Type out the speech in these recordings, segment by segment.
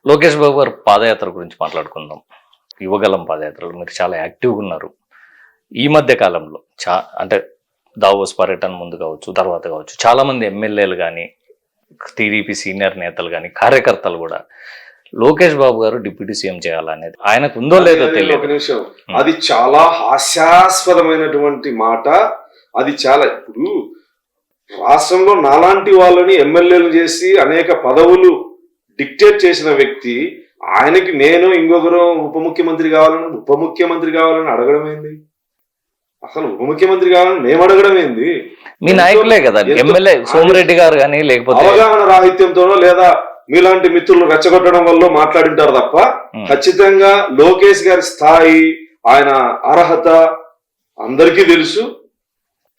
లోకేష్ బాబు గారు పాదయాత్ర గురించి మాట్లాడుకుందాం. యువగలం పాదయాత్రలో మీరు చాలా యాక్టివ్గా ఉన్నారు. ఈ మధ్య కాలంలో అంటే దావోస్ పర్యటన ముందు కావచ్చు, తర్వాత కావచ్చు, చాలా మంది ఎమ్మెల్యేలు కానీ, టీడీపీ సీనియర్ నేతలు కానీ, కార్యకర్తలు కూడా లోకేష్ బాబు గారు డిప్యూటీ సీఎం చేయాలనేది ఆయనకు ఉందో లేదో తెలియదు. ఒక నిమిషం, అది చాలా హాస్యాస్పదమైనటువంటి మాట. అది చాలా ఇప్పుడు రాష్ట్రంలో నాలాంటి వాళ్ళని ఎమ్మెల్యేలు చేసి అనేక పదవులు డిక్టేట్ చేసిన వ్యక్తి ఆయనకి నేను ఇంకొకరు ఉప ముఖ్యమంత్రి కావాలని అడగడం ఏంది? అసలు ఉప ముఖ్యమంత్రి కావాలని మేము అడగడం ఏంది? మీ నాయకులే కదా ఎమ్మెల్యే సోమిరెడ్డి గారు కానీ, లేకపోతే అవగాహన రాహిత్యంతోనో లేదా మీలాంటి మిత్రులు రెచ్చగొట్టడం వల్ల మాట్లాడింటారు తప్ప ఖచ్చితంగా లోకేష్ గారి స్థాయి, ఆయన అర్హత అందరికీ తెలుసు.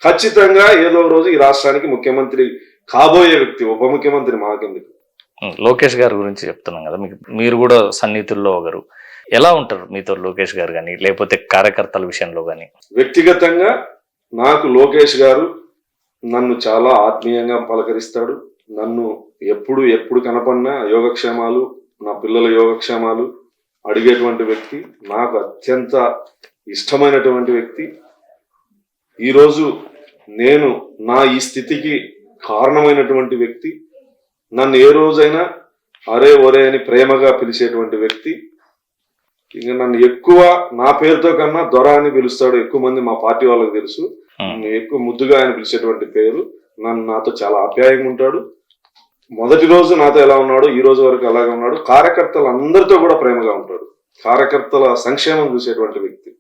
ఖచ్చితంగా ఏదో రోజు ఈ రాష్ట్రానికి ముఖ్యమంత్రి కాబోయే వ్యక్తి. ఉప ముఖ్యమంత్రి మాకెందుకు? లోకేష్ గారి గురించి చెప్తున్నాం కదా, మీరు కూడా సన్నిహితుల్లో ఒకరు. ఎలా ఉంటారు మీతో లోకేష్ గారు కానీ, లేకపోతే కార్యకర్తల విషయంలో కానీ? వ్యక్తిగతంగా నాకు లోకేష్ గారు నన్ను చాలా ఆత్మీయంగా పలకరిస్తాడు. నన్ను ఎప్పుడు కనపడినా యోగక్షేమాలు, నా పిల్లల యోగక్షేమాలు అడిగేటువంటి వ్యక్తి. నాకు అత్యంత ఇష్టమైనటువంటి వ్యక్తి. ఈరోజు నేను నా ఈ స్థితికి కారణమైనటువంటి వ్యక్తి. నన్ను ఏ రోజైనా అరే ఒరే అని ప్రేమగా పిలిచేటువంటి వ్యక్తి. ఇంకా నన్ను ఎక్కువ నా పేరుతో కన్నా దొర అని పిలుస్తాడు. ఎక్కువ మంది మా పార్టీ వాళ్ళకి తెలుసు. ఎక్కువ ముద్దుగా ఆయన పిలిచేటువంటి పేరు. నాతో చాలా ఆప్యాయంగా ఉంటాడు. మొదటి రోజు నాతో ఎలా ఉన్నాడు, ఈ రోజు వరకు అలాగే ఉన్నాడు. కార్యకర్తలు అందరితో కూడా ప్రేమగా ఉంటాడు. కార్యకర్తల సంక్షేమం చూసేటువంటి వ్యక్తి.